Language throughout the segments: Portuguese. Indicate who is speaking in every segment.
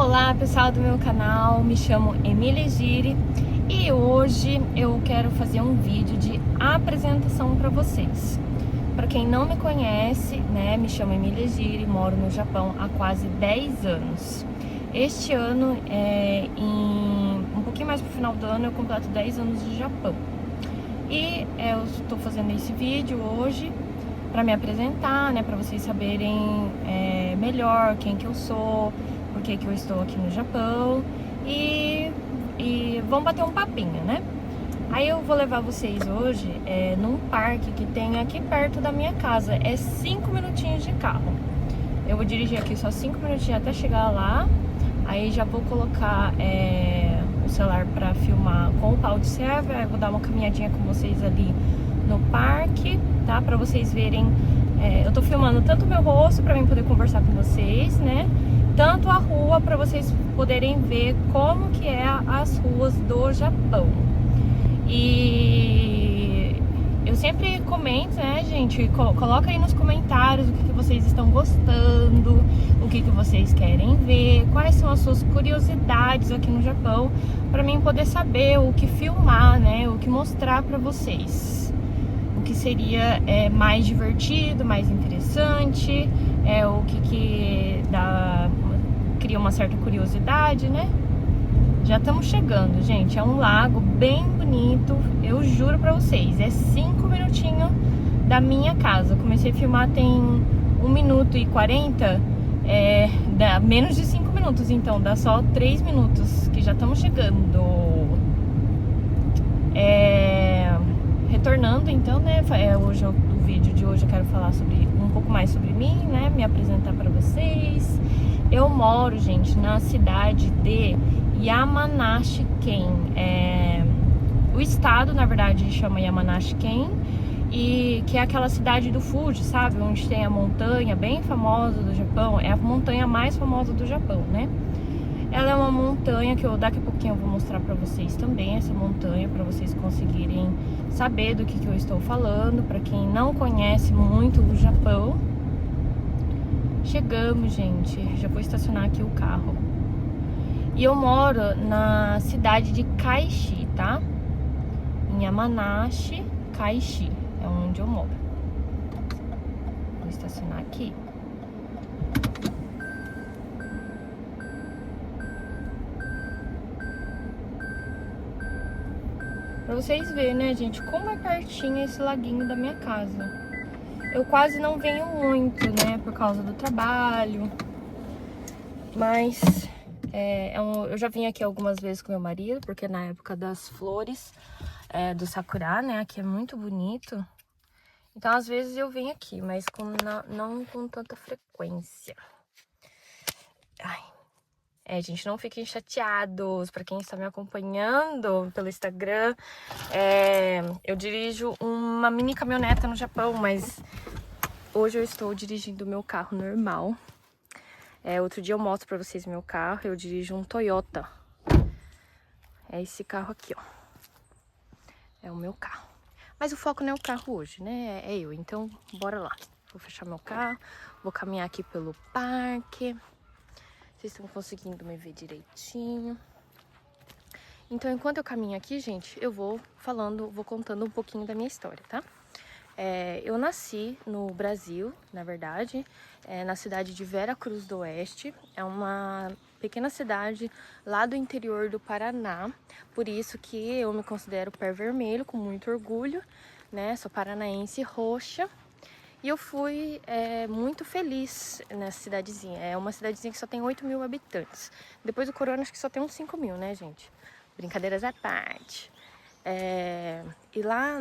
Speaker 1: Olá pessoal do meu canal, me chamo Emília Giri e hoje eu quero fazer um vídeo de apresentação para vocês. Para quem não me conhece, né, me chamo Emília Giri, moro no Japão há quase 10 anos. Este ano, um pouquinho mais pro final do ano, eu completo 10 anos de Japão. E eu estou fazendo esse vídeo hoje para me apresentar, né, para vocês saberem melhor quem que eu sou, por que que eu estou aqui no Japão e vamos bater um papinho, né? Aí eu vou levar vocês hoje num parque que tem aqui perto da minha casa, é 5 minutinhos de carro. Eu vou dirigir aqui só 5 minutinhos até chegar lá, aí já vou colocar o celular para filmar com o pau de serva, aí vou dar uma caminhadinha com vocês ali no parque, tá? Pra vocês verem, eu tô filmando tanto o meu rosto pra mim poder conversar com vocês, né? Tanto a rua pra vocês poderem ver como que é as ruas do Japão. E eu sempre comento, né, gente? Coloca aí nos comentários o que vocês estão gostando, o que vocês querem ver, quais são as suas curiosidades aqui no Japão, pra mim poder saber o que filmar, né? O que mostrar pra vocês. O que seria mais divertido, mais interessante, o que cria uma certa curiosidade, né? Já estamos chegando, gente. É um lago bem bonito, eu juro pra vocês. É 5 minutinhos da minha casa. Eu comecei a filmar tem 1 minuto e 40, dá menos de 5 minutos, então dá só 3 minutos que já estamos chegando. Retornando então, né, hoje o vídeo de hoje eu quero falar um pouco mais sobre mim, né, me apresentar para vocês. Eu moro, gente, na cidade de Yamanashi-ken. O estado, na verdade, chama Yamanashi-ken, e que é aquela cidade do Fuji, sabe, onde tem a montanha bem famosa do Japão. É a montanha mais famosa do Japão, né? Ela é uma montanha que daqui a pouquinho eu vou mostrar pra vocês também, essa montanha, pra vocês conseguirem saber do que eu estou falando, pra quem não conhece muito o Japão. Chegamos, gente, já vou estacionar aqui o carro. E eu moro na cidade de Kaishi, tá? Em Yamanashi, Kaishi, é onde eu moro. Vou estacionar aqui. Pra vocês verem, né, gente, como é pertinho esse laguinho da minha casa. Eu quase não venho muito, né, por causa do trabalho. Mas eu já vim aqui algumas vezes com meu marido, porque na época das flores, do sakura, né, aqui é muito bonito. Então, às vezes eu venho aqui, mas não com tanta frequência. Ai. Gente, não fiquem chateados. Pra quem está me acompanhando pelo Instagram, eu dirijo uma mini caminhoneta no Japão, mas hoje eu estou dirigindo o meu carro normal. Outro dia eu mostro pra vocês meu carro. Eu dirijo um Toyota. É esse carro aqui, ó. É o meu carro. Mas o foco não é o carro hoje, né? É eu. Então, bora lá. Vou fechar meu carro. Vou caminhar aqui pelo parque. Vocês estão conseguindo me ver direitinho. Então, enquanto eu caminho aqui, gente, eu vou contando um pouquinho da minha história, tá? Eu nasci no Brasil, na verdade, na cidade de Vera Cruz do Oeste. É uma pequena cidade lá do interior do Paraná. Por isso que eu me considero pé vermelho, com muito orgulho, né? Sou paranaense roxa. E eu fui muito feliz nessa cidadezinha. É uma cidadezinha que só tem 8 mil habitantes. Depois do corona, acho que só tem uns 5 mil, né, gente? Brincadeiras à parte. E lá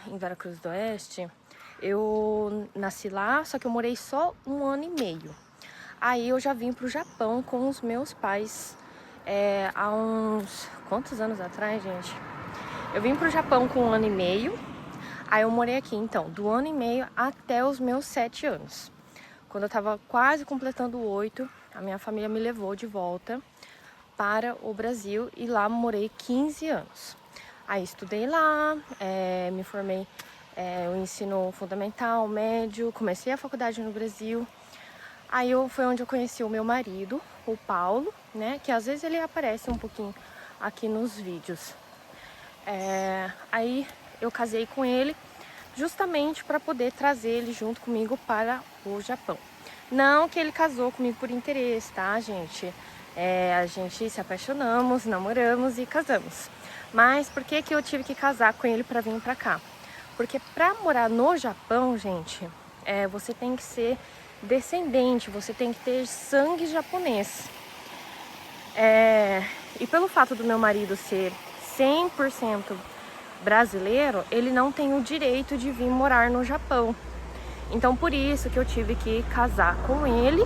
Speaker 1: em Vera Cruz do Oeste, eu nasci lá, só que eu morei só 1 ano e meio. Aí eu já vim pro Japão com os meus pais há uns... Quantos anos atrás, gente? Eu vim pro Japão com 1 ano e meio. Aí eu morei aqui, então, do 1 ano e meio até os meus 7 anos. Quando eu tava quase completando 8, a minha família me levou de volta para o Brasil e lá morei 15 anos. Aí estudei lá, me formei o ensino fundamental, médio, comecei a faculdade no Brasil. Foi onde eu conheci o meu marido, o Paulo, né? Que às vezes ele aparece um pouquinho aqui nos vídeos. Aí eu casei com ele justamente para poder trazer ele junto comigo para o Japão. Não que ele casou comigo por interesse, tá, gente? A gente se apaixonamos, namoramos e casamos. Mas por que que eu tive que casar com ele para vir para cá? Porque para morar no Japão, gente, você tem que ser descendente, você tem que ter sangue japonês. E pelo fato do meu marido ser 100% brasileiro, ele não tem o direito de vir morar no Japão. Então por isso que eu tive que casar com ele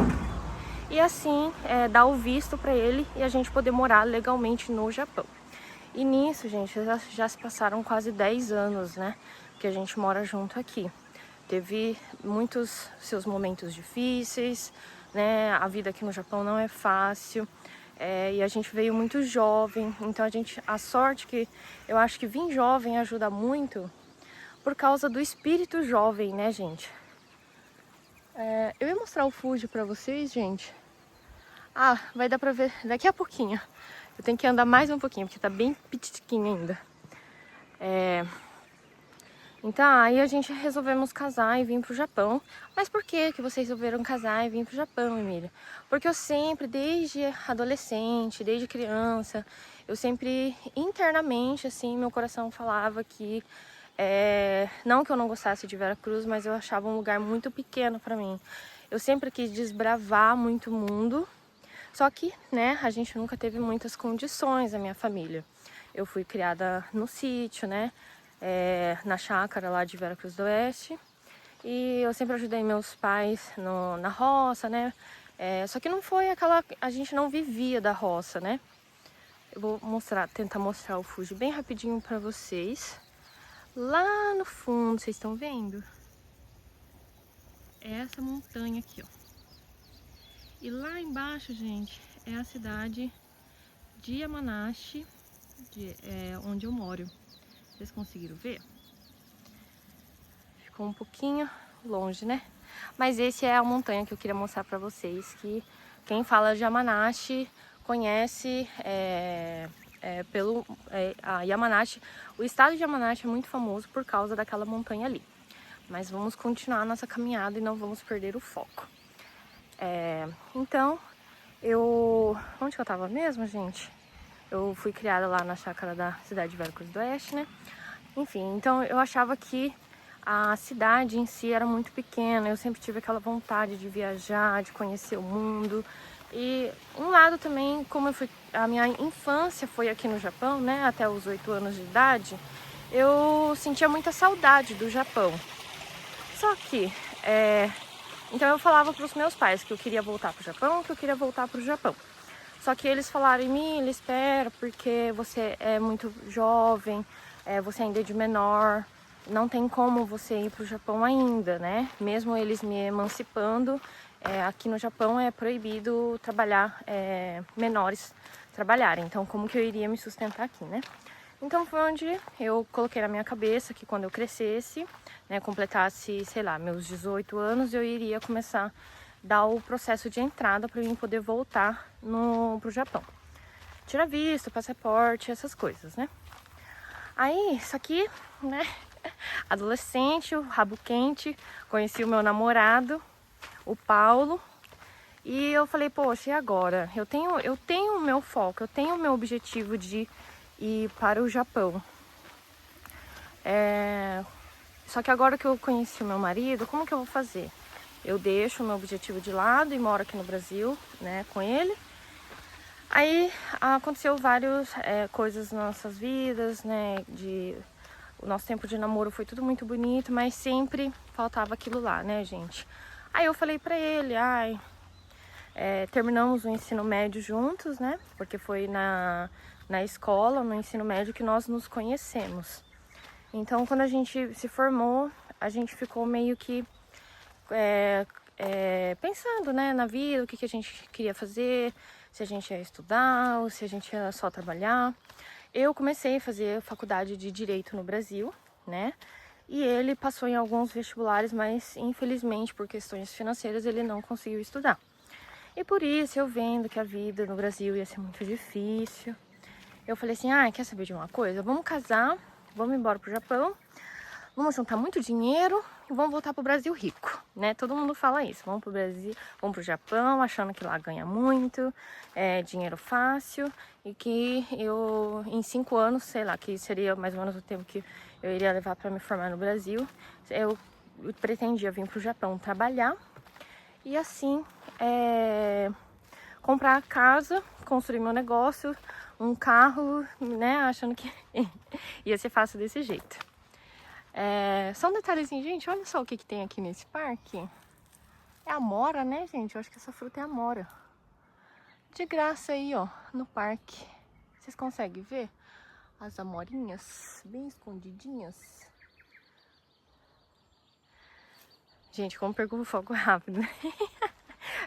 Speaker 1: e assim dar o visto para ele e a gente poder morar legalmente no Japão. E nisso, gente, já se passaram quase 10 anos, né, que a gente mora junto aqui. Teve muitos seus momentos difíceis, né, a vida aqui no Japão não é fácil. E a gente veio muito jovem, então a sorte que eu acho que vir jovem ajuda muito por causa do espírito jovem, né, gente? Eu ia mostrar o Fuji pra vocês, gente. Vai dar pra ver daqui a pouquinho. Eu tenho que andar mais um pouquinho, porque tá bem pitiquinho ainda. Então, aí a gente resolvemos casar e vir pro Japão. Mas por que que vocês resolveram casar e vir pro Japão, Emília? Porque eu sempre, desde adolescente, desde criança, eu sempre, internamente, assim, meu coração falava que... não que eu não gostasse de Veracruz, mas eu achava um lugar muito pequeno pra mim. Eu sempre quis desbravar muito o mundo. Só que, né, a gente nunca teve muitas condições, a minha família. Eu fui criada no sítio, né, na chácara lá de Veracruz do Oeste. E eu sempre ajudei meus pais na roça, né. Só que não foi aquela... A gente não vivia da roça, né. Eu vou tentar mostrar o Fuji bem rapidinho pra vocês. Lá no fundo, vocês estão vendo? É essa montanha aqui, ó. E lá embaixo, gente, é a cidade de Yamanashi, onde eu moro. Vocês conseguiram ver? Ficou um pouquinho longe, né? Mas esse é a montanha que eu queria mostrar pra vocês, que quem fala de Yamanashi conhece a Yamanashi. O estado de Yamanashi é muito famoso por causa daquela montanha ali. Mas vamos continuar a nossa caminhada e não vamos perder o foco. Então, onde que eu tava mesmo, gente? Eu fui criada lá na chácara da cidade de Veracruz do Oeste, né? Enfim, então eu achava que a cidade em si era muito pequena. Eu sempre tive aquela vontade de viajar, de conhecer o mundo. E um lado também, como a minha infância foi aqui no Japão, né? Até os 8 anos de idade, eu sentia muita saudade do Japão. Só que, então eu falava para os meus pais que eu queria voltar pro Japão, Só que eles falaram: Emília, espera, porque você é muito jovem, você ainda é de menor, não tem como você ir pro Japão ainda, né? Mesmo eles me emancipando, aqui no Japão é proibido trabalhar, menores trabalharem. Então como que eu iria me sustentar aqui, né? Então foi onde eu coloquei na minha cabeça que quando eu crescesse, né, completasse, sei lá, meus 18 anos, eu iria começar a dar o processo de entrada para eu poder voltar pro Japão. Tirar visto, passaporte, essas coisas, né? Aí, isso aqui, né, adolescente, o rabo quente, conheci o meu namorado, o Paulo, e eu falei, poxa, e agora? Eu tenho o meu foco, eu tenho o meu objetivo de ir para o Japão. Só que agora que eu conheci o meu marido, como que eu vou fazer? Eu deixo o meu objetivo de lado e moro aqui no Brasil, né, com ele. Aí aconteceu várias coisas nas nossas vidas, né, o nosso tempo de namoro foi tudo muito bonito, mas sempre faltava aquilo lá, né, gente? Aí eu falei pra ele, terminamos o ensino médio juntos, né, porque foi na escola, no ensino médio, que nós nos conhecemos. Então, quando a gente se formou, a gente ficou meio que pensando, né, na vida, o que a gente queria fazer, se a gente ia estudar ou se a gente ia só trabalhar. Eu comecei a fazer faculdade de Direito no Brasil, né, E ele passou em alguns vestibulares, mas infelizmente por questões financeiras ele não conseguiu estudar. E por isso, eu vendo que a vida no Brasil ia ser muito difícil, eu falei assim, quer saber de uma coisa? Vamos casar, vamos embora pro Japão, vamos juntar muito dinheiro e vamos voltar pro Brasil rico, né? Todo mundo fala isso, vamos pro Brasil, vamos pro Japão, achando que lá ganha muito, dinheiro fácil, e que eu, em 5 anos, sei lá, que seria mais ou menos o tempo que eu iria levar para me formar no Brasil, eu pretendia vir pro Japão trabalhar, e assim, comprar casa, construir meu negócio, um carro, né, achando que ia ser fácil desse jeito. Só um detalhezinho, gente, olha só o que tem aqui nesse parque. É amora, né, gente? Eu acho que essa fruta é amora. De graça aí, ó, no parque. Vocês conseguem ver as amorinhas bem escondidinhas? Gente, como perco o foco rápido, né?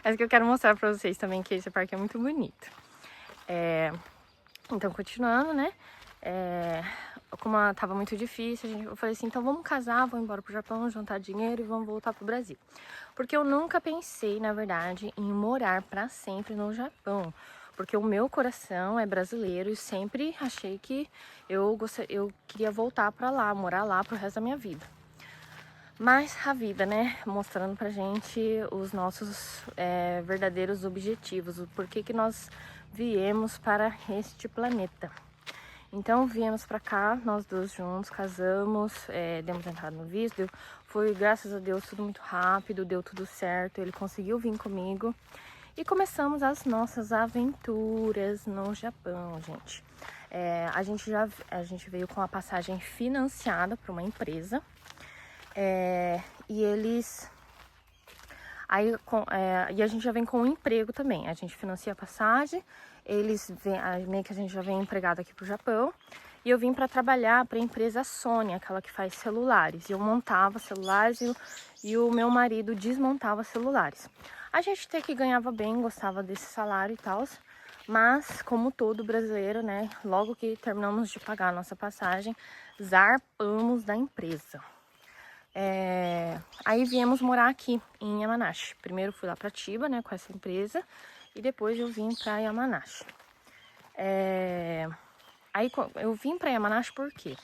Speaker 1: Mas que eu quero mostrar pra vocês também que esse parque é muito bonito. Então, continuando, né? Como tava muito difícil, eu falei assim, então vamos casar, vamos embora pro Japão, juntar dinheiro e vamos voltar pro Brasil. Porque eu nunca pensei, na verdade, em morar pra sempre no Japão. Porque o meu coração é brasileiro e sempre achei que eu queria voltar pra lá, morar lá pro resto da minha vida. Mas a vida, né, mostrando pra gente os nossos verdadeiros objetivos, o porquê que nós viemos para este planeta. Então viemos pra cá, nós dois juntos, casamos, demos entrada no visto, foi, graças a Deus, tudo muito rápido, deu tudo certo, ele conseguiu vir comigo e começamos as nossas aventuras no Japão, gente. A gente veio com a passagem financiada por uma empresa, e eles... e a gente já vem com um emprego também, a gente financia a passagem, meio que a gente já vem empregado aqui pro Japão, e eu vim para trabalhar para a empresa Sony, aquela que faz celulares, e eu montava celulares e o meu marido desmontava celulares. A gente até que ganhava bem, gostava desse salário e tal, mas como todo brasileiro, né, logo que terminamos de pagar a nossa passagem, zarpamos da empresa. Aí viemos morar aqui em Yamanashi. Primeiro fui lá pra Chiba, né, com essa empresa, e depois eu vim pra Yamanashi. Aí eu vim pra Yamanashi por quê?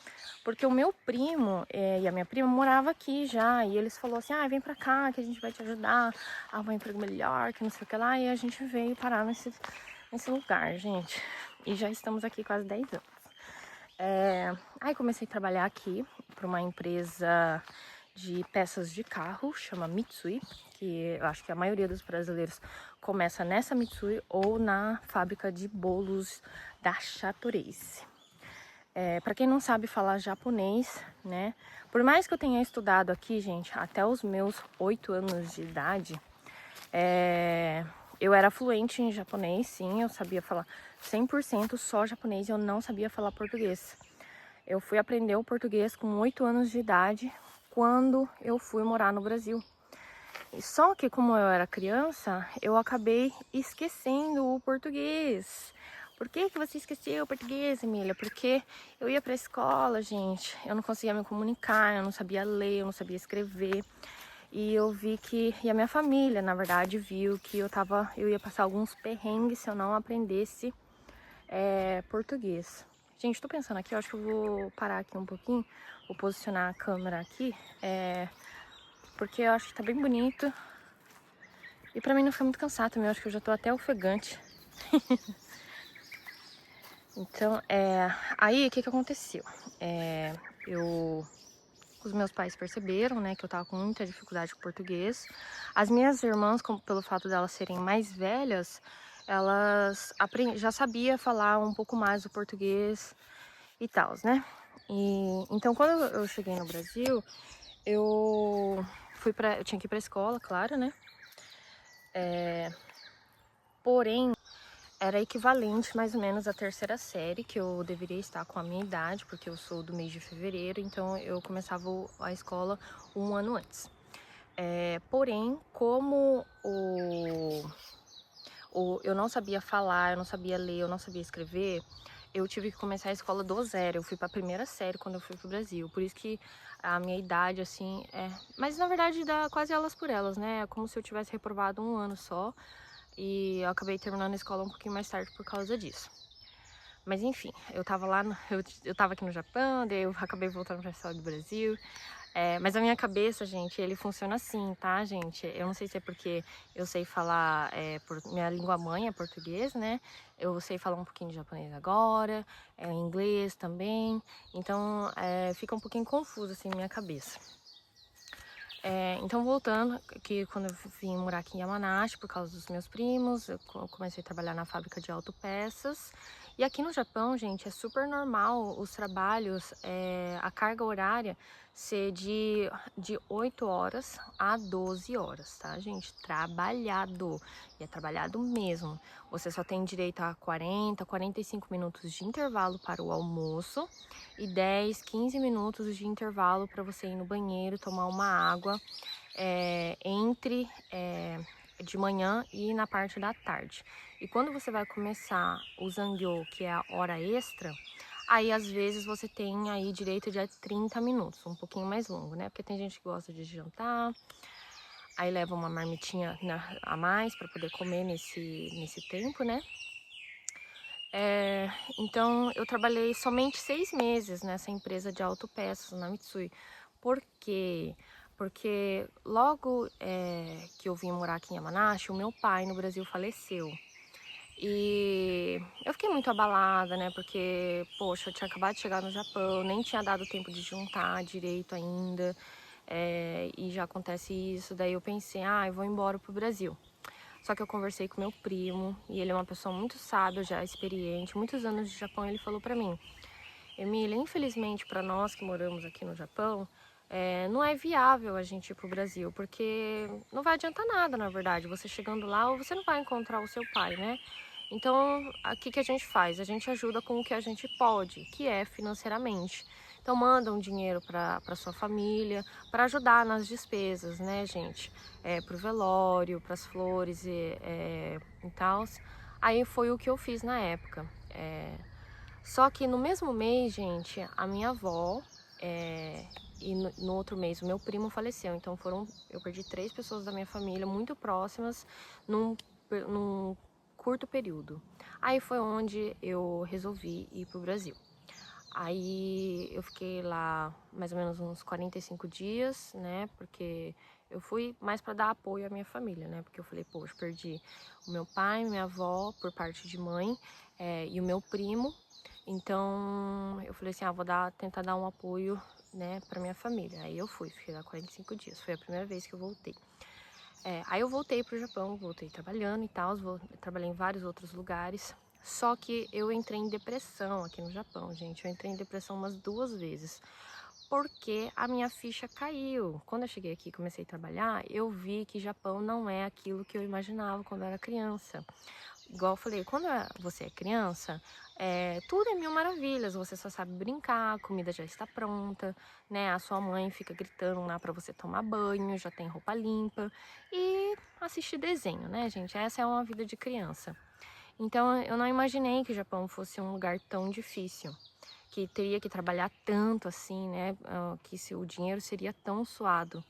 Speaker 1: Porque o meu primo e a minha prima moravam aqui já, e eles falaram assim, vem pra cá que a gente vai te ajudar a arrumar um emprego melhor, que não sei o que lá, e a gente veio parar nesse lugar, gente. E já estamos aqui quase 10 anos. Aí comecei a trabalhar aqui para uma empresa de peças de carro, chama Mitsui, que eu acho que a maioria dos brasileiros começa nessa Mitsui ou na fábrica de bolos da Chatoreise. Para quem não sabe falar japonês, né, por mais que eu tenha estudado aqui, gente, até os meus 8 anos de idade, eu era fluente em japonês, sim, eu sabia falar 100% só japonês, eu não sabia falar português. Eu fui aprender o português com 8 anos de idade, quando eu fui morar no Brasil. Só que como eu era criança, eu acabei esquecendo o português. Por que você esqueceu o português, Emília? Porque eu ia pra escola, gente, eu não conseguia me comunicar, eu não sabia ler, eu não sabia escrever. E eu vi que, e a minha família, na verdade, viu que eu ia passar alguns perrengues se eu não aprendesse português. Gente, tô pensando aqui, eu acho que eu vou parar aqui um pouquinho, vou posicionar a câmera aqui, porque eu acho que tá bem bonito. E pra mim não ficar muito cansado também, eu acho que eu já tô até ofegante. Então, aí o que aconteceu? Os meus pais perceberam, né, que eu tava com muita dificuldade com português. As minhas irmãs, pelo fato delas serem mais velhas, elas já sabiam falar um pouco mais o português e tal, né? Então, quando eu cheguei no Brasil, eu tinha que ir pra escola, claro, né? Porém, era equivalente mais ou menos à terceira série, que eu deveria estar com a minha idade, porque eu sou do mês de fevereiro, então eu começava a escola um ano antes. Porém, como eu não sabia falar, eu não sabia ler, eu não sabia escrever, eu tive que começar a escola do zero. Eu fui pra primeira série quando eu fui pro Brasil. Por isso que a minha idade, assim, é... Mas, na verdade, dá quase elas por elas, né? É como se eu tivesse reprovado um ano só. E eu acabei terminando a escola um pouquinho mais tarde por causa disso. Mas, enfim, eu tava lá, eu tava aqui no Japão, daí eu acabei voltando pra escola do Brasil. Mas a minha cabeça, gente, ele funciona assim, tá, gente? Eu não sei se é porque eu sei falar, minha língua mãe é português, né? Eu sei falar um pouquinho de japonês agora, inglês também. Então, fica um pouquinho confuso, assim, minha cabeça. Então, voltando, que quando eu vim morar aqui em Yamanashi, por causa dos meus primos, eu comecei a trabalhar na fábrica de autopeças. E aqui no Japão, gente, é super normal os trabalhos, a carga horária ser de 8 horas a 12 horas, tá, gente? Trabalhado. E é trabalhado mesmo. Você só tem direito a 45 minutos de intervalo para o almoço e 10, 15 minutos de intervalo para você ir no banheiro, tomar uma água entre de manhã e na parte da tarde. E quando você vai começar o zangyo, que é a hora extra, aí às vezes você tem aí direito de 30 minutos, um pouquinho mais longo, né? Porque tem gente que gosta de jantar, aí leva uma marmitinha a mais para poder comer nesse tempo, né? Então eu trabalhei somente 6 meses nessa empresa de autopeças na Mitsui. Por quê? Porque logo que eu vim morar aqui em Yamanashi, o meu pai no Brasil faleceu. E eu fiquei muito abalada, né? Porque, poxa, eu tinha acabado de chegar no Japão, nem tinha dado tempo de juntar direito ainda. E já acontece isso, daí eu pensei, eu vou embora pro Brasil. Só que eu conversei com meu primo, e ele é uma pessoa muito sábia, já experiente, muitos anos de Japão, ele falou pra mim: Emília, infelizmente para nós que moramos aqui no Japão, não é viável a gente ir pro Brasil, porque não vai adiantar nada, na verdade, você chegando lá, ou você não vai encontrar o seu pai, né? Então, o que a gente faz? A gente ajuda com o que a gente pode, que é financeiramente. Então, manda um dinheiro para sua família, para ajudar nas despesas, né, gente? Pro velório, pras flores e tal. Aí foi o que eu fiz na época. Só que no mesmo mês, gente, a minha avó e no outro mês o meu primo faleceu. Então eu perdi 3 pessoas da minha família muito próximas num curto período. Aí foi onde eu resolvi ir pro Brasil. Aí eu fiquei lá mais ou menos uns 45 dias, né? Porque eu fui mais para dar apoio à minha família, né? Porque eu falei, poxa, perdi o meu pai, minha avó por parte de mãe e o meu primo. Então eu falei assim, vou tentar dar um apoio, né, para minha família. Aí eu fiquei lá 45 dias. Foi a primeira vez que eu voltei. Aí eu voltei pro Japão, voltei trabalhando e tal, trabalhei em vários outros lugares. Só que eu entrei em depressão aqui no Japão, gente. Eu entrei em depressão umas 2 vezes, porque a minha ficha caiu. Quando eu cheguei aqui e comecei a trabalhar, eu vi que Japão não é aquilo que eu imaginava quando eu era criança. Igual eu falei, quando você é criança, tudo é mil maravilhas. Você só sabe brincar, a comida já está pronta, né? A sua mãe fica gritando lá para você tomar banho, já tem roupa limpa e assistir desenho, né, gente? Essa é uma vida de criança. Então eu não imaginei que o Japão fosse um lugar tão difícil, que teria que trabalhar tanto assim, né? Que o dinheiro seria tão suado.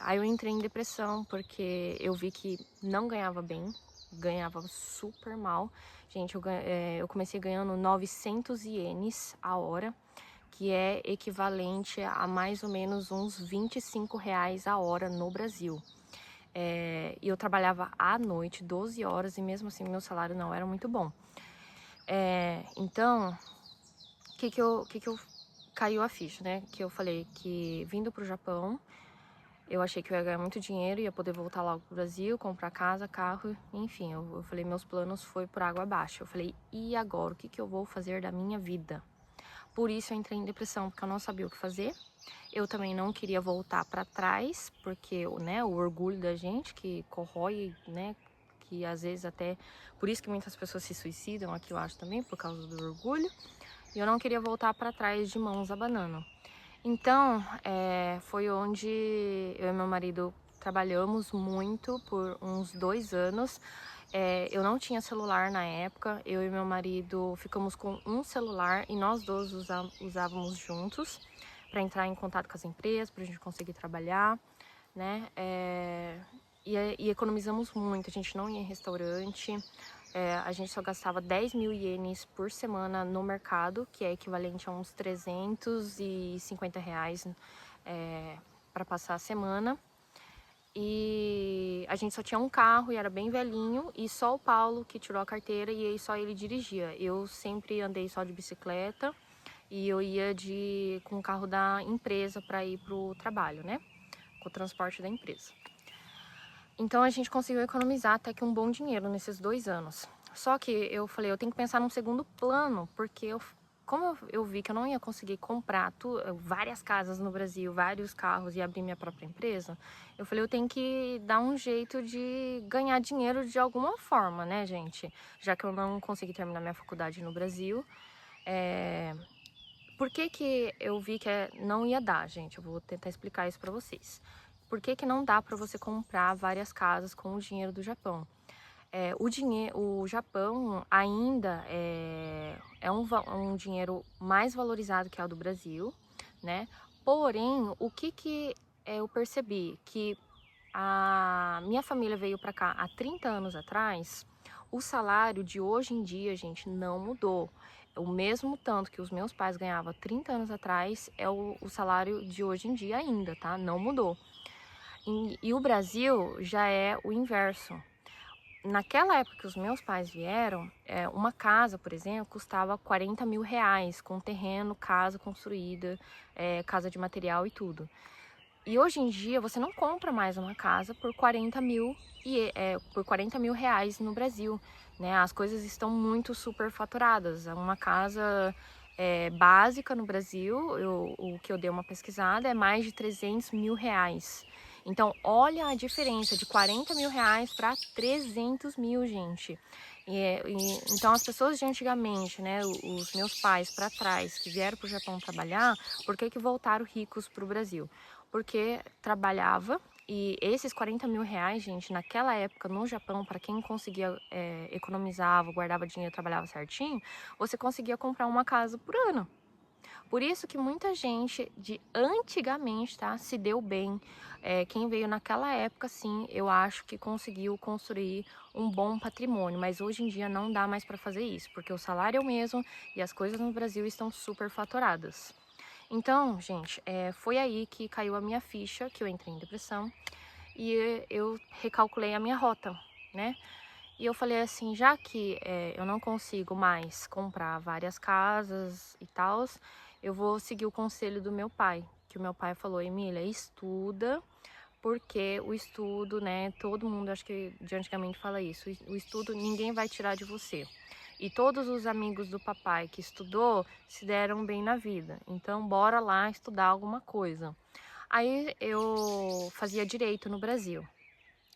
Speaker 1: Aí eu entrei em depressão porque eu vi que não ganhava bem, ganhava super mal. Gente, eu comecei ganhando 900 ienes a hora, que é equivalente a mais ou menos uns R$ 25 a hora no Brasil. E eu trabalhava à noite, 12 horas, e mesmo assim meu salário não era muito bom. Então, o que eu caiu a ficha, né? Que eu falei que vindo pro Japão, eu achei que eu ia ganhar muito dinheiro, ia poder voltar logo pro Brasil, comprar casa, carro, enfim. Eu falei, meus planos foi por água abaixo. Eu falei, e agora? O que eu vou fazer da minha vida? Por isso eu entrei em depressão, porque eu não sabia o que fazer. Eu também não queria voltar para trás, porque, né, o orgulho da gente que corrói, né, que às vezes até... Por isso que muitas pessoas se suicidam aqui, eu acho também, por causa do orgulho. E eu não queria voltar para trás de mãos abanando. Então, foi onde eu e meu marido trabalhamos muito por uns 2 anos. Eu não tinha celular na época, eu e meu marido ficamos com um celular e nós dois usávamos juntos para entrar em contato com as empresas, para a gente conseguir trabalhar, né? E economizamos muito, a gente não ia em restaurante, a gente só gastava 10 mil ienes por semana no mercado, que é equivalente a uns 350 reais para passar a semana. E a gente só tinha um carro e era bem velhinho, e só o Paulo que tirou a carteira e aí só ele dirigia. Eu sempre andei só de bicicleta e eu ia com o carro da empresa para ir pro trabalho, né? Com o transporte da empresa. Então a gente conseguiu economizar até que um bom dinheiro nesses 2 anos. Só que eu falei, eu tenho que pensar num segundo plano, porque como eu vi que eu não ia conseguir comprar várias casas no Brasil, vários carros e abrir minha própria empresa, eu falei, eu tenho que dar um jeito de ganhar dinheiro de alguma forma, né, gente? Já que eu não consegui terminar minha faculdade no Brasil. Por que eu vi que não ia dar, gente? Eu vou tentar explicar isso pra vocês. Por que não dá pra você comprar várias casas com o dinheiro do Japão? O Japão ainda é um dinheiro mais valorizado que é o do Brasil, né? Porém, o que eu percebi? Que a minha família veio para cá há 30 anos atrás, o salário de hoje em dia, gente, não mudou. O mesmo tanto que os meus pais ganhavam 30 anos atrás é o salário de hoje em dia ainda, tá? Não mudou. E o Brasil já é o inverso. Naquela época que os meus pais vieram, uma casa, por exemplo, custava 40 mil reais, com terreno, casa construída, casa de material e tudo. E hoje em dia você não compra mais uma casa por 40 mil reais no Brasil, né? As coisas estão muito superfaturadas. Uma casa básica no Brasil, o que eu dei uma pesquisada, é mais de 300 mil reais. Então, olha a diferença de 40 mil reais para 300 mil, gente. Então, as pessoas de antigamente, né, os meus pais para trás, que vieram para o Japão trabalhar, por que voltaram ricos para o Brasil? Porque trabalhava, e esses 40 mil reais, gente, naquela época no Japão, para quem conseguia economizava, guardava dinheiro, trabalhava certinho, você conseguia comprar uma casa por ano. Por isso que muita gente de antigamente, tá, se deu bem. Quem veio naquela época, sim, eu acho que conseguiu construir um bom patrimônio. Mas hoje em dia não dá mais para fazer isso, porque o salário é o mesmo e as coisas no Brasil estão super faturadas. Então, gente, foi aí que caiu a minha ficha, que eu entrei em depressão. E eu recalculei a minha rota, né? E eu falei assim, já que eu não consigo mais comprar várias casas e tal, eu vou seguir o conselho do meu pai. Que o meu pai falou, Emília, estuda, porque o estudo, né, todo mundo, acho que de antigamente fala isso, o estudo ninguém vai tirar de você. E todos os amigos do papai que estudou se deram bem na vida. Então, bora lá estudar alguma coisa. Aí eu fazia direito no Brasil,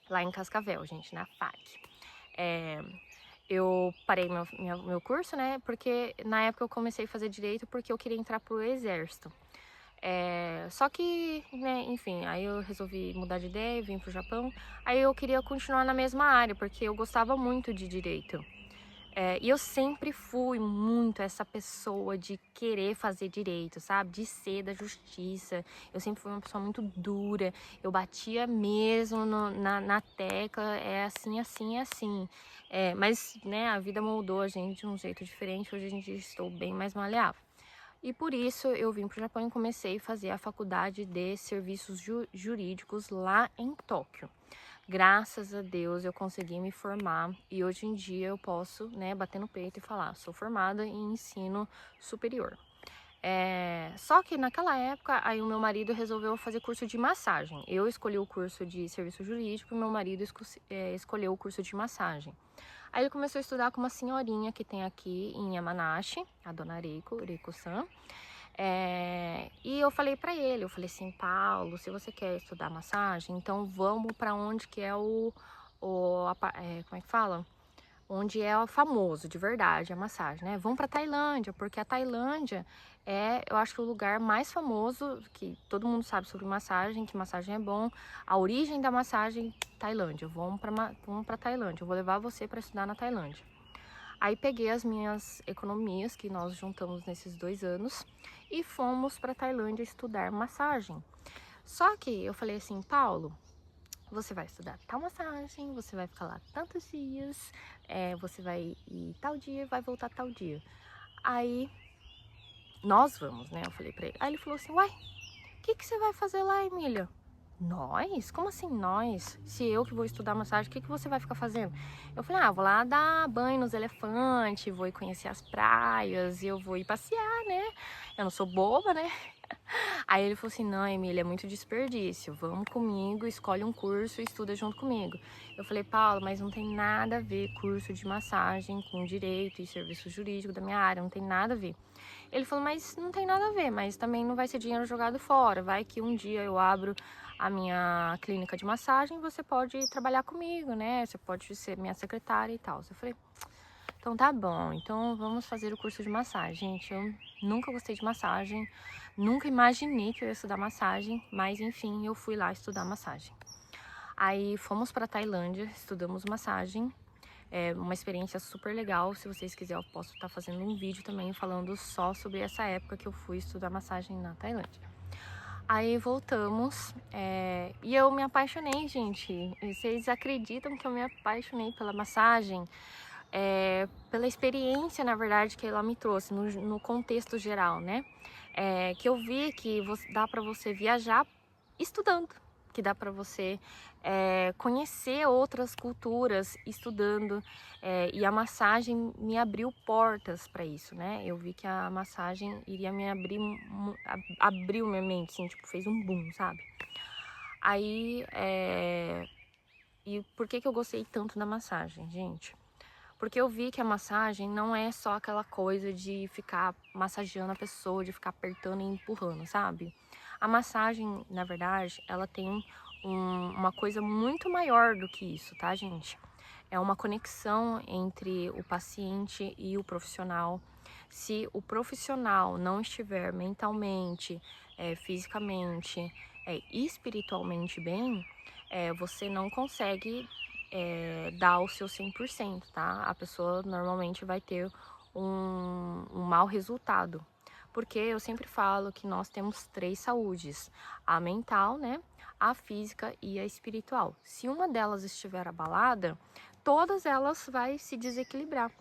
Speaker 1: lá em Cascavel, gente, na FAC. Eu parei meu curso, né? Porque na época eu comecei a fazer direito porque eu queria entrar pro exército. Só que, né, enfim, aí eu resolvi mudar de ideia, vim pro Japão. Aí eu queria continuar na mesma área, porque eu gostava muito de direito. E eu sempre fui muito essa pessoa de querer fazer direito, sabe? De ser da justiça. Eu sempre fui uma pessoa muito dura. Eu batia mesmo na tecla, é assim, assim, é assim. Mas, né, a vida moldou a gente de um jeito diferente. Hoje a gente estou bem mais maleável. E por isso eu vim para o Japão e comecei a fazer a faculdade de serviços jurídicos lá em Tóquio. Graças a Deus eu consegui me formar e hoje em dia eu posso, né, bater no peito e falar, sou formada em ensino superior. Só que naquela época, aí o meu marido resolveu fazer curso de massagem. Eu escolhi o curso de serviço jurídico e meu marido escolheu o curso de massagem. Aí ele começou a estudar com uma senhorinha que tem aqui em Yamanashi, a dona Reiko-san. E eu falei pra ele, eu falei assim, Paulo, se você quer estudar massagem, então vamos pra onde que é como é que fala? onde é famoso, de verdade, a massagem, né? Vão pra Tailândia, porque a Tailândia é, eu acho que o lugar mais famoso, que todo mundo sabe sobre massagem, que massagem é bom. A origem da massagem, Tailândia. Vamos pra Tailândia, eu vou levar você para estudar na Tailândia. Aí peguei as minhas economias, que nós juntamos nesses 2 anos, e fomos pra Tailândia estudar massagem. Só que eu falei assim, Paulo, você vai estudar tal massagem, você vai ficar lá tantos dias, você vai ir tal dia, vai voltar tal dia. Aí, nós vamos, né? Eu falei pra ele. Aí ele falou assim, uai, o que você vai fazer lá, Emília? Nós? Como assim nós? Se eu que vou estudar massagem, o que você vai ficar fazendo? Eu falei, vou lá dar banho nos elefantes, vou ir conhecer as praias, eu vou ir passear, né? Eu não sou boba, né? Aí ele falou assim, não, Emília, é muito desperdício, vamos comigo, escolhe um curso e estuda junto comigo. Eu falei, Paulo, mas não tem nada a ver curso de massagem com direito e serviço jurídico da minha área, não tem nada a ver. Ele falou, mas não tem nada a ver, mas também não vai ser dinheiro jogado fora, vai que um dia eu abro a minha clínica de massagem, você pode trabalhar comigo, né, você pode ser minha secretária e tal. Eu falei, então tá bom, então vamos fazer o curso de massagem. Gente, eu nunca gostei de massagem, nunca imaginei que eu ia estudar massagem, mas enfim, eu fui lá estudar massagem. Aí fomos pra Tailândia, estudamos massagem, é uma experiência super legal. Se vocês quiserem, eu posso estar fazendo um vídeo também falando só sobre essa época que eu fui estudar massagem na Tailândia. Aí voltamos, e eu me apaixonei, gente. Vocês acreditam que eu me apaixonei pela massagem? Pela experiência, na verdade, que ela me trouxe no contexto geral, né? Que eu vi que dá para você viajar estudando, que dá para você conhecer outras culturas estudando, e a massagem me abriu portas para isso, né? Eu vi que a massagem iria me abrir, abriu minha mente, assim, tipo, fez um boom, sabe? Aí, e por que eu gostei tanto da massagem, gente? Porque eu vi que a massagem não é só aquela coisa de ficar massageando a pessoa, de ficar apertando e empurrando, sabe? A massagem, na verdade, ela tem uma coisa muito maior do que isso, tá, gente? É uma conexão entre o paciente e o profissional. Se o profissional não estiver mentalmente, fisicamente, espiritualmente bem, você não consegue dar o seu 100%, tá? A pessoa normalmente vai ter um mau resultado. Porque eu sempre falo que nós temos 3 saúdes: a mental, né? A física e a espiritual. Se uma delas estiver abalada, todas elas vai se desequilibrar.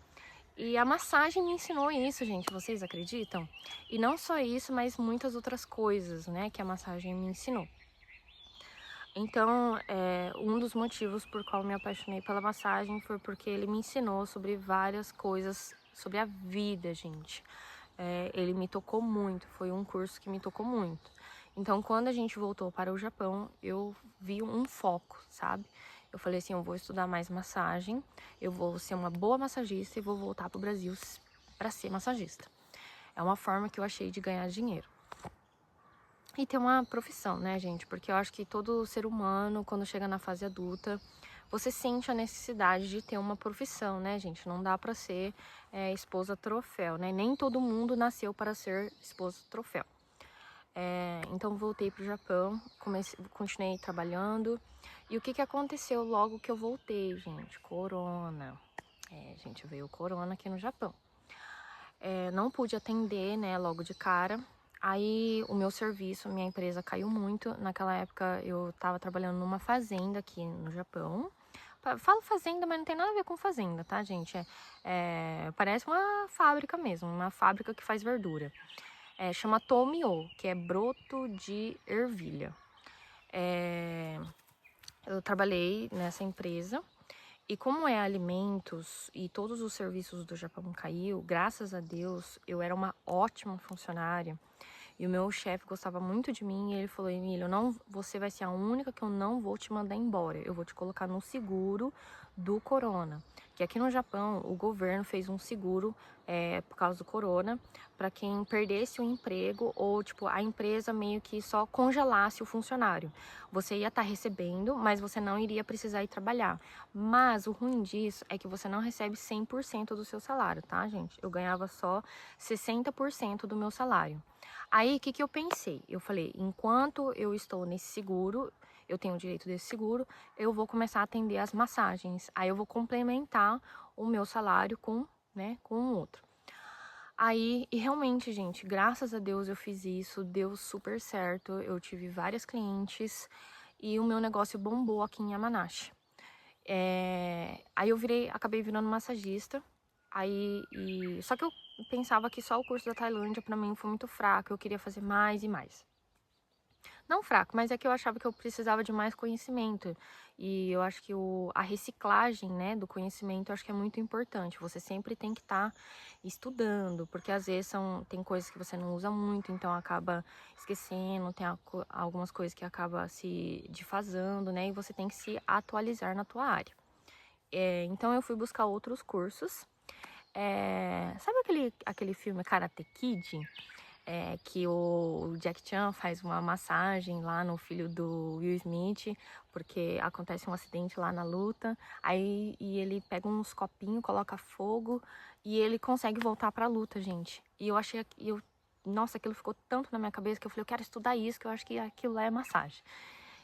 Speaker 1: E a massagem me ensinou isso, gente, vocês acreditam? E não só isso, mas muitas outras coisas, né, que a massagem me ensinou. Então, um dos motivos por qual me apaixonei pela massagem foi porque ele me ensinou sobre várias coisas sobre a vida, gente. Ele me tocou muito, foi um curso que me tocou muito. Então, quando a gente voltou para o Japão, eu vi um foco, sabe? Eu falei assim, eu vou estudar mais massagem, eu vou ser uma boa massagista e vou voltar para o Brasil para ser massagista. É uma forma que eu achei de ganhar dinheiro. E ter uma profissão, né, gente? Porque eu acho que todo ser humano, quando chega na fase adulta, você sente a necessidade de ter uma profissão, né, gente? Não dá pra ser esposa troféu, né? Nem todo mundo nasceu para ser esposa troféu. Então voltei pro Japão, continuei trabalhando. E o que aconteceu logo que eu voltei, gente? Corona. Gente, veio o corona aqui no Japão. Não pude atender, né, logo de cara. Aí o meu serviço, minha empresa caiu muito. Naquela época eu tava trabalhando numa fazenda aqui no Japão. Falo fazenda, mas não tem nada a ver com fazenda, tá, gente? Parece uma fábrica mesmo, uma fábrica que faz verdura. Chama Tomio, que é broto de ervilha. Eu trabalhei nessa empresa. E como é alimentos e todos os serviços do Japão caiu, graças a Deus, eu era uma ótima funcionária. E o meu chefe gostava muito de mim e ele falou, Emília, você vai ser a única que eu não vou te mandar embora. Eu vou te colocar no seguro do corona. que aqui no Japão o governo fez um seguro por causa do corona, para quem perdesse o emprego ou tipo a empresa meio que só congelasse o funcionário. Você ia estar recebendo, mas você não iria precisar ir trabalhar. Mas o ruim disso é que você não recebe 100% do seu salário, tá, gente? Eu ganhava só 60% do meu salário. Aí, o que eu pensei? Eu falei, enquanto eu estou nesse seguro, eu tenho o direito desse seguro, eu vou começar a atender as massagens. Aí eu vou complementar o meu salário com um outro. Aí, e realmente, gente, graças a Deus eu fiz isso, deu super certo. Eu tive várias clientes e o meu negócio bombou aqui em Yamanashi. Aí eu acabei virando massagista. Só que eu pensava que só o curso da Tailândia pra mim foi muito fraco, eu queria fazer mais e mais. Não fraco, mas é que eu achava que eu precisava de mais conhecimento. E eu acho que a reciclagem, né, do conhecimento, eu acho que é muito importante. Você sempre tem que estar estudando, porque às vezes tem coisas que você não usa muito, então acaba esquecendo, tem algumas coisas que acaba se defasando, né, e você tem que se atualizar na tua área. Então eu fui buscar outros cursos. Sabe aquele filme Karate Kid? Que o Jack Chan faz uma massagem lá no filho do Will Smith, porque acontece um acidente lá na luta, e ele pega uns copinhos, coloca fogo, e ele consegue voltar pra luta, gente. E eu achei, nossa, aquilo ficou tanto na minha cabeça que eu falei, eu quero estudar isso, que eu acho que aquilo lá é massagem.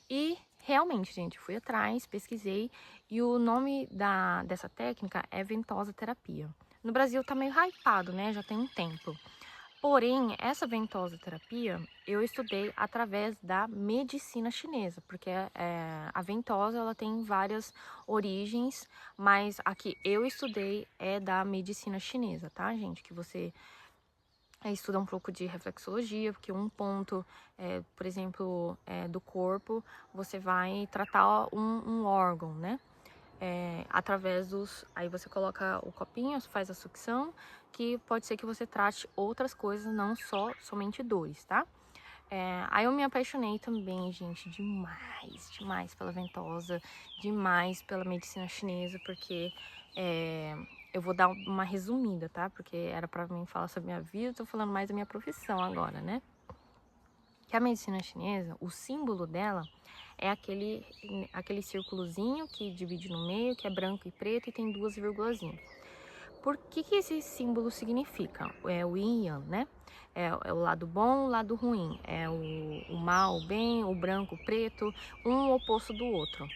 Speaker 1: E realmente, gente, fui atrás, pesquisei, e o nome dessa técnica é ventosa terapia. No Brasil tá meio hypado, né? Já tem um tempo. Porém, essa ventosa terapia eu estudei através da medicina chinesa, porque a ventosa ela tem várias origens, mas a que eu estudei é da medicina chinesa, tá, gente? Que você estuda um pouco de reflexologia, porque um ponto, por exemplo, do corpo, você vai tratar um órgão, né? Através aí você coloca o copinho, faz a sucção, que pode ser que você trate outras coisas, não somente dores, tá? Aí eu me apaixonei também, gente, demais pela ventosa, demais pela medicina chinesa, porque eu vou dar uma resumida, tá? Porque era pra mim falar sobre a minha vida, tô falando mais da minha profissão agora, né? Que a medicina chinesa, o símbolo dela é aquele círculozinho que divide no meio, que é branco e preto e tem duas vírgulazinhas. Por que esse símbolo significa? É o yin e yang, né? É o lado bom, o lado ruim. É o mal, o bem, o branco, o preto, um oposto do outro.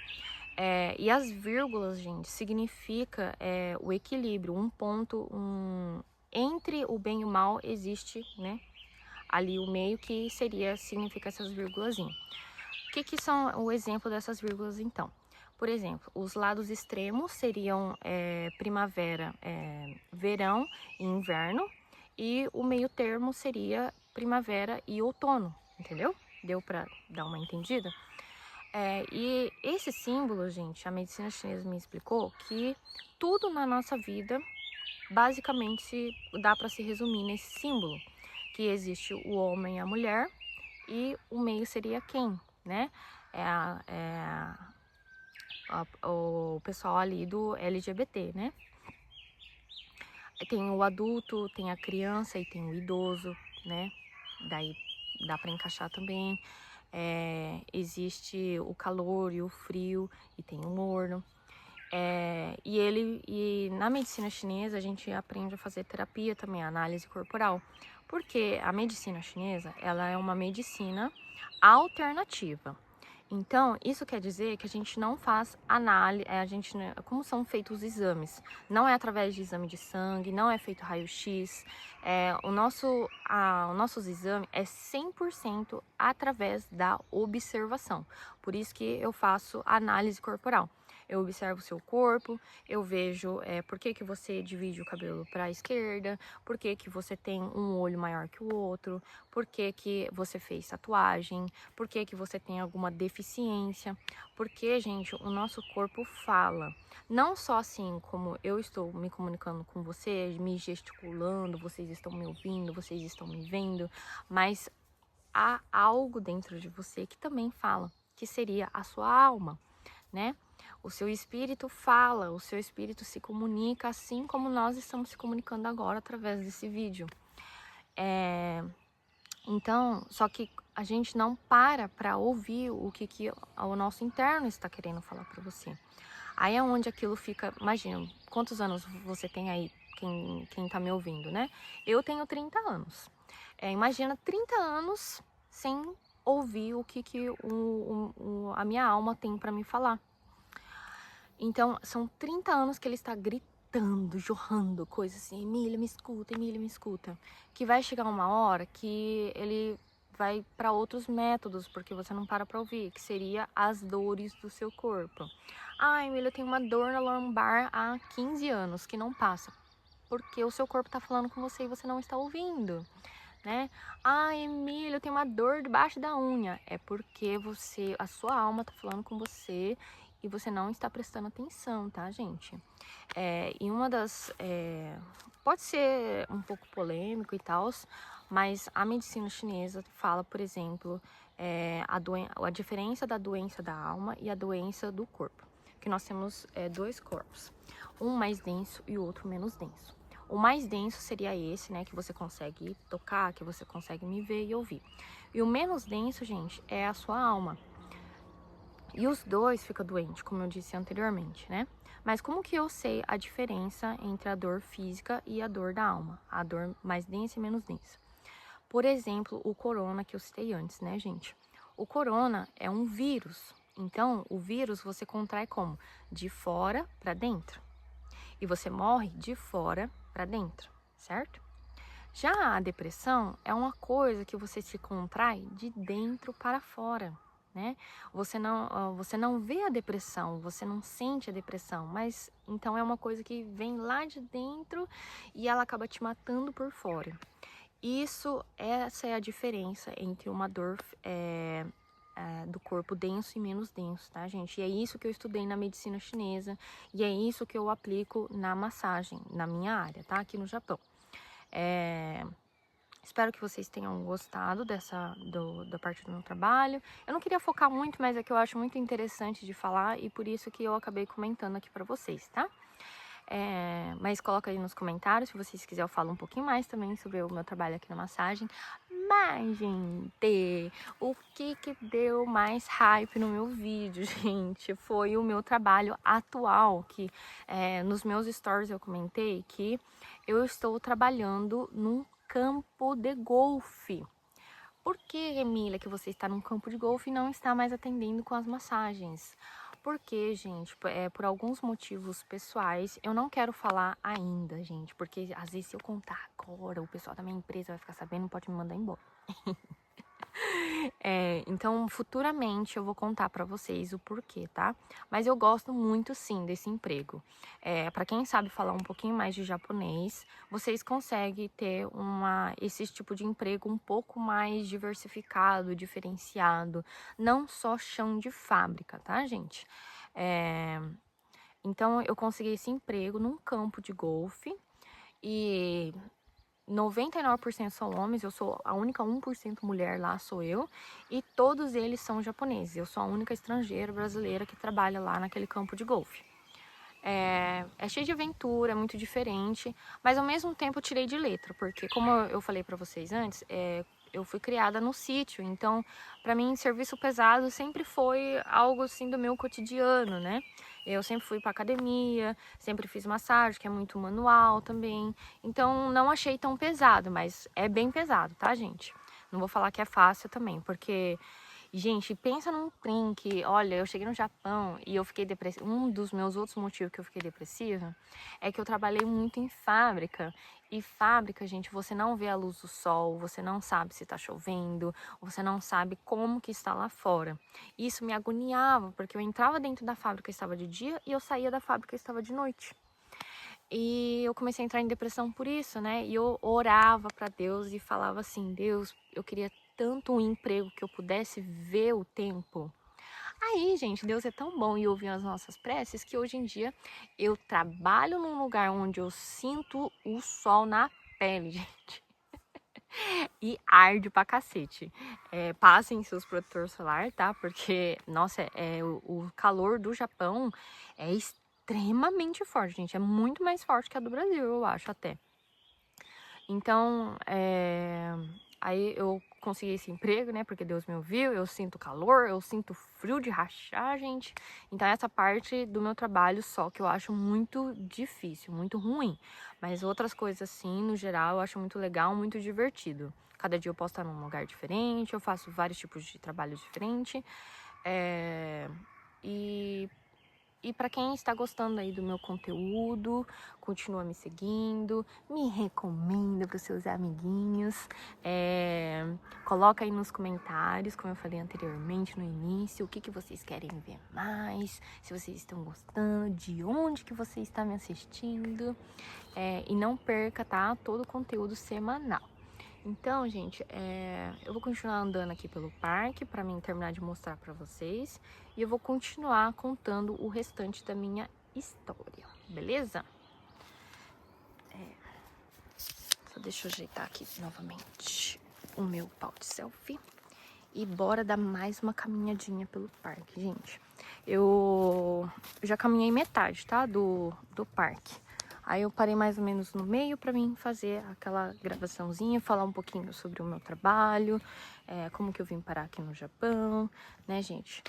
Speaker 1: E as vírgulas, gente, significa o equilíbrio, um ponto, entre o bem e o mal existe, né? Ali o meio que significa essas vírgulazinhas. O que são o exemplo dessas vírgulas, então? Por exemplo, os lados extremos seriam primavera, verão e inverno, e o meio termo seria primavera e outono, entendeu? Deu para dar uma entendida? E esse símbolo, gente, a medicina chinesa me explicou que tudo na nossa vida basicamente dá para se resumir nesse símbolo, que existe o homem e a mulher, e o meio seria quem, né? O pessoal ali do LGBT, né? Tem o adulto, tem a criança e tem o idoso, né? Daí dá para encaixar também. Existe o calor e o frio, e tem o morno. E na medicina chinesa a gente aprende a fazer terapia também, análise corporal, porque a medicina chinesa ela é uma medicina alternativa. Então, isso quer dizer que a gente não faz análise, como são feitos os exames? Não é através de exame de sangue, não é feito raio-x. Os nossos exames é 100% através da observação. Por isso que eu faço análise corporal. Eu observo o seu corpo, eu vejo por que você divide o cabelo para a esquerda, por que você tem um olho maior que o outro, por que você fez tatuagem, por que você tem alguma deficiência. Porque, gente, o nosso corpo fala. Não só assim como eu estou me comunicando com vocês, me gesticulando, vocês estão me ouvindo, vocês estão me vendo, mas há algo dentro de você que também fala, que seria a sua alma, né? O seu espírito fala, o seu espírito se comunica assim como nós estamos se comunicando agora através desse vídeo. Então, só que a gente não para ouvir o que o nosso interno está querendo falar para você. Aí é onde aquilo fica, imagina, quantos anos você tem aí, quem tá me ouvindo, né? Eu tenho 30 anos. Imagina 30 anos sem ouvir o que a minha alma tem para me falar. Então, são 30 anos que ele está gritando, jorrando coisas assim, Emília, me escuta, Emília, me escuta. Que vai chegar uma hora que ele vai para outros métodos, porque você não para ouvir, que seria as dores do seu corpo. Ah, Emília, eu tenho uma dor na lombar há 15 anos que não passa, porque o seu corpo está falando com você e você não está ouvindo, né? Ah, Emília, eu tenho uma dor debaixo da unha. É porque a sua alma está falando com você e você não está prestando atenção, tá, gente? E uma das... pode ser um pouco polêmico e tal, mas a medicina chinesa fala, por exemplo, a diferença da doença da alma e a doença do corpo. Que nós temos dois corpos, um mais denso e o outro menos denso. O mais denso seria esse, né, que você consegue tocar, que você consegue me ver e ouvir. E o menos denso, gente, é a sua alma. E os dois ficam doentes, como eu disse anteriormente, né? Mas como que eu sei a diferença entre a dor física e a dor da alma? A dor mais densa e menos densa. Por exemplo, o corona que eu citei antes, né, gente? O corona é um vírus. Então, o vírus você contrai como? De fora para dentro. E você morre de fora para dentro, certo? Já a depressão é uma coisa que você se contrai de dentro para fora, né? Você não vê a depressão, você não sente a depressão, mas então é uma coisa que vem lá de dentro e ela acaba te matando por fora. Essa é a diferença entre uma dor do corpo denso e menos denso, tá, gente? E é isso que eu estudei na medicina chinesa e é isso que eu aplico na massagem, na minha área, tá? Aqui no Japão. Espero que vocês tenham gostado da parte do meu trabalho. Eu não queria focar muito, mas é que eu acho muito interessante de falar e por isso que eu acabei comentando aqui pra vocês, tá? Mas coloca aí nos comentários, se vocês quiserem eu falo um pouquinho mais também sobre o meu trabalho aqui na massagem. Mas, gente, o que deu mais hype no meu vídeo, gente, foi o meu trabalho atual, que nos meus stories eu comentei que eu estou trabalhando num campo de golfe. Por que, Emília, que você está num campo de golfe e não está mais atendendo com as massagens? Porque, gente, por alguns motivos pessoais, eu não quero falar ainda, gente. Porque às vezes se eu contar agora, o pessoal da minha empresa vai ficar sabendo e pode me mandar embora. Então, futuramente eu vou contar pra vocês o porquê, tá? Mas eu gosto muito, sim, desse emprego. Pra quem sabe falar um pouquinho mais de japonês, vocês conseguem ter esse tipo de emprego um pouco mais diversificado, diferenciado. Não só chão de fábrica, tá, gente? Então, eu consegui esse emprego num campo de golfe e 99% são homens, eu sou a única 1% mulher lá, sou eu, e todos eles são japoneses. Eu sou a única estrangeira brasileira que trabalha lá naquele campo de golfe. É cheio de aventura, é muito diferente, mas ao mesmo tempo eu tirei de letra, porque como eu falei pra vocês antes, eu fui criada no sítio, então pra mim serviço pesado sempre foi algo assim do meu cotidiano, né? Eu sempre fui pra academia, sempre fiz massagem, que é muito manual também, então não achei tão pesado, mas é bem pesado, tá, gente? Não vou falar que é fácil também, porque... Gente, pensa num trem que, olha, eu cheguei no Japão e eu fiquei depressiva. Um dos meus outros motivos que eu fiquei depressiva é que eu trabalhei muito em fábrica. E fábrica, gente, você não vê a luz do sol, você não sabe se tá chovendo, você não sabe como que está lá fora. Isso me agoniava, porque eu entrava dentro da fábrica e estava de dia e eu saía da fábrica e estava de noite. E eu comecei a entrar em depressão por isso, né? E eu orava para Deus e falava assim: Deus, eu queria tanto um emprego que eu pudesse ver o tempo. Aí, gente, Deus é tão bom e ouviu as nossas preces que hoje em dia eu trabalho num lugar onde eu sinto o sol na pele, gente.
Speaker 2: e arde pra cacete. Passem seus protetor solar, tá? Porque, nossa, o calor do Japão é extremamente forte, gente. É muito mais forte que a do Brasil, eu acho, até. Então, aí eu consegui esse emprego, né? Porque Deus me ouviu, eu sinto calor, eu sinto frio de rachar, gente. Então, essa parte do meu trabalho só que eu acho muito difícil, muito ruim. Mas outras coisas, assim, no geral, eu acho muito legal, muito divertido. Cada dia eu posso estar num lugar diferente, eu faço vários tipos de trabalho diferente. E para quem está gostando aí do meu conteúdo, continua me seguindo, me recomenda para os seus amiguinhos, coloca aí nos comentários, como eu falei anteriormente no início, o que vocês querem ver mais, se vocês estão gostando, de onde que você está me assistindo, e não perca, tá, todo o conteúdo semanal. Então, gente, eu vou continuar andando aqui pelo parque para mim terminar de mostrar para vocês. E eu vou continuar contando o restante da minha história, beleza? Só deixa eu ajeitar aqui novamente o meu pau de selfie. E bora dar mais uma caminhadinha pelo parque, gente. Eu já caminhei metade, tá? Do parque. Aí eu parei mais ou menos no meio para mim fazer aquela gravaçãozinha, falar um pouquinho sobre o meu trabalho, como que eu vim parar aqui no Japão, né, gente?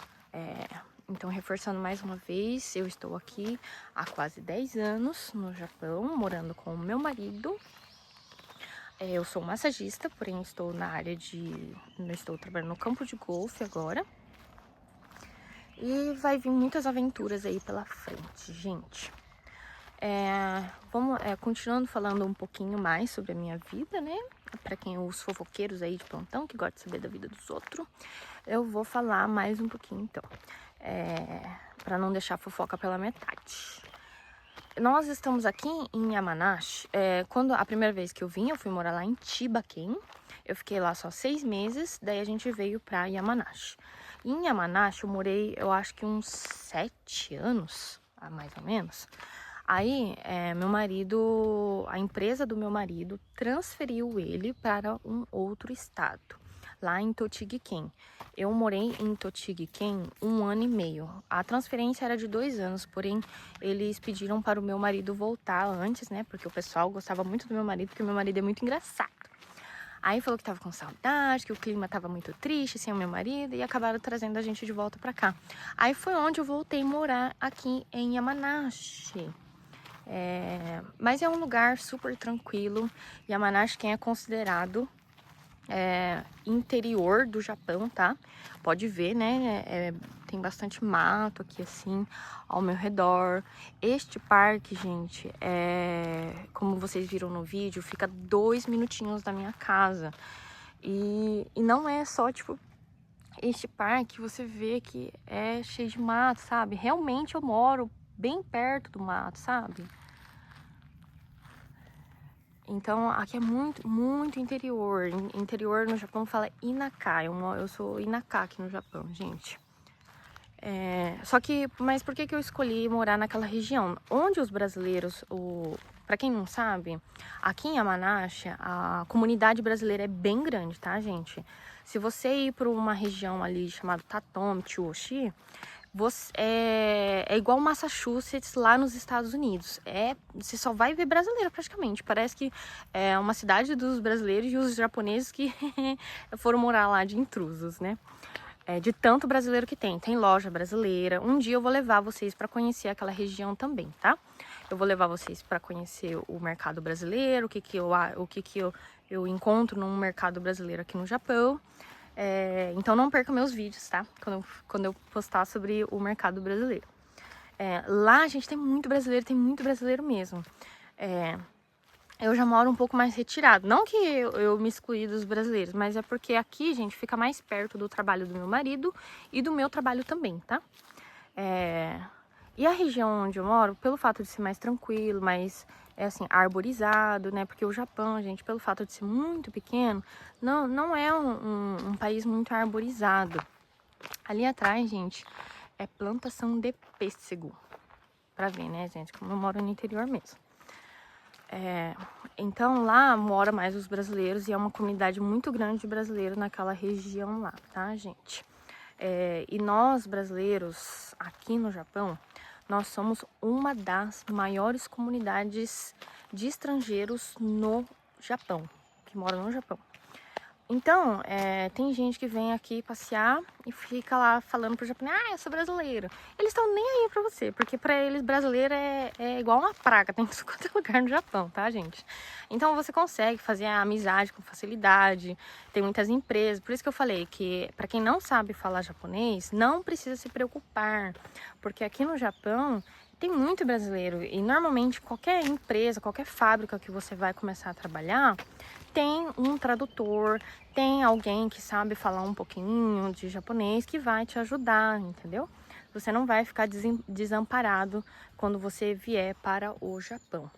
Speaker 2: Então, reforçando mais uma vez, eu estou aqui há quase 10 anos no Japão, morando com o meu marido. Eu sou massagista, porém estou na área de... estou trabalhando no campo de golfe agora. E vai vir muitas aventuras aí pela frente, gente. Vamos continuando falando um pouquinho mais sobre a minha vida, né? Para quem os fofoqueiros aí de plantão que gostam de saber da vida dos outros, eu vou falar mais um pouquinho então, para não deixar a fofoca pela metade. Nós estamos aqui em Yamanashi. Quando a primeira vez que eu vim, eu fui morar lá em Chiba-ken. Eu fiquei lá só 6 meses, daí a gente veio para Yamanashi. E em Yamanashi eu morei, eu acho que uns 7 anos, mais ou menos. Aí, meu marido, a empresa do meu marido transferiu ele para um outro estado, lá em Tochigi-ken. Eu morei em Tochigi-ken 1 ano e meio. A transferência era de 2 anos, porém eles pediram para o meu marido voltar antes, né? Porque o pessoal gostava muito do meu marido, porque o meu marido é muito engraçado. Aí falou que tava com saudade, que o clima tava muito triste sem o meu marido e acabaram trazendo a gente de volta pra cá. Aí foi onde eu voltei a morar aqui em Yamanashi. Mas é um lugar super tranquilo. Yamanashi, quem é considerado interior do Japão, tá? Pode ver, né? Tem bastante mato aqui, assim, ao meu redor. Este parque, gente, como vocês viram no vídeo, fica 2 minutinhos da minha casa. E não é só, tipo, este parque, você vê que é cheio de mato, sabe? Realmente eu moro bem perto do mato, sabe? Então, aqui é muito, muito interior. Interior no Japão fala Inaka. Eu sou Inaka aqui no Japão, gente. Mas por que eu escolhi morar naquela região? Onde os brasileiros, pra quem não sabe, aqui em Yamanashi, a comunidade brasileira é bem grande, tá, gente? Se você ir para uma região ali chamada Tatomi, Chuoshi, é igual Massachusetts lá nos Estados Unidos. Você só vai ver brasileiro praticamente. Parece que é uma cidade dos brasileiros e os japoneses que foram morar lá de intrusos, né? De tanto brasileiro que tem. Tem loja brasileira. Um dia eu vou levar vocês para conhecer aquela região também, tá? Eu vou levar vocês para conhecer o mercado brasileiro, o que eu encontro num mercado brasileiro aqui no Japão. Então não perca meus vídeos, tá? Quando eu postar sobre o mercado brasileiro. Lá a gente tem muito brasileiro mesmo. Eu já moro um pouco mais retirado. Não que eu me excluí dos brasileiros, mas é porque aqui, gente, fica mais perto do trabalho do meu marido e do meu trabalho também, tá? E a região onde eu moro, pelo fato de ser mais tranquilo, mais assim, arborizado, né? Porque o Japão, gente, pelo fato de ser muito pequeno, não é um país muito arborizado. Ali atrás, gente, é plantação de pêssego. Pra ver, né, gente? Como eu moro no interior mesmo. Então lá mora mais os brasileiros e é uma comunidade muito grande de brasileiros naquela região lá, tá, gente? E nós brasileiros aqui no Japão, nós somos uma das maiores comunidades de estrangeiros no Japão, que moram no Japão. Então, tem gente que vem aqui passear e fica lá falando pro japonês, eu sou brasileiro. Eles estão nem aí pra você, porque pra eles brasileiro é igual uma praga, tem em todo quanto é lugar no Japão, tá, gente? Então você consegue fazer a amizade com facilidade, tem muitas empresas, por isso que eu falei que pra quem não sabe falar japonês, não precisa se preocupar, porque aqui no Japão tem muito brasileiro e normalmente qualquer empresa, qualquer fábrica que você vai começar a trabalhar, tem um tradutor, tem alguém que sabe falar um pouquinho de japonês que vai te ajudar, entendeu? Você não vai ficar desamparado quando você vier para o Japão.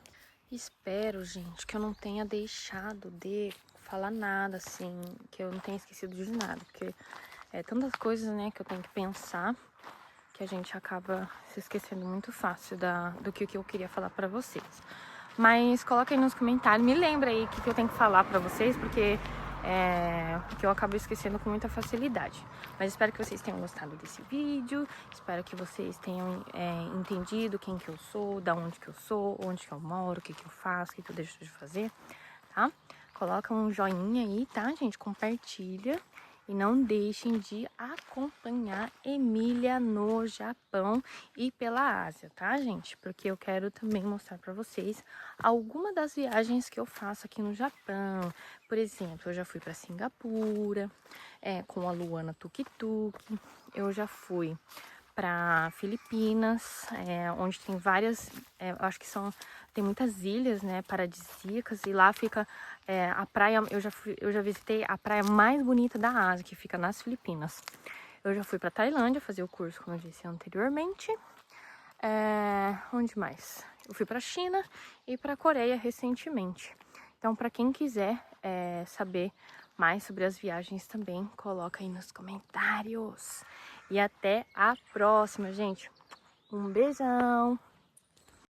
Speaker 2: Espero, gente, que eu não tenha deixado de falar nada, assim, que eu não tenha esquecido de nada, porque é tantas coisas, né, que eu tenho que pensar, que a gente acaba se esquecendo muito fácil do que eu queria falar para vocês. Mas coloca aí nos comentários, me lembra aí o que eu tenho que falar pra vocês, porque eu acabo esquecendo com muita facilidade. Mas espero que vocês tenham gostado desse vídeo, espero que vocês tenham entendido quem que eu sou, da onde que eu sou, onde que eu moro, o que que eu faço, o que que eu deixo de fazer, tá? Coloca um joinha aí, tá, gente? Compartilha. E não deixem de acompanhar Emília no Japão e pela Ásia, tá, gente? Porque eu quero também mostrar pra vocês algumas das viagens que eu faço aqui no Japão. Por exemplo, eu já fui pra Singapura, com a Luana Tuk Tuk. Eu já fui para Filipinas, onde tem várias, acho que tem muitas ilhas, né, paradisíacas, e lá fica a praia, eu já visitei a praia mais bonita da Ásia, que fica nas Filipinas. Eu já fui para Tailândia fazer o curso, como eu disse anteriormente. Onde mais? Eu fui para China e para Coreia recentemente. Então, para quem quiser saber mais sobre as viagens também, coloca aí nos comentários. E até a próxima, gente. Um beijão!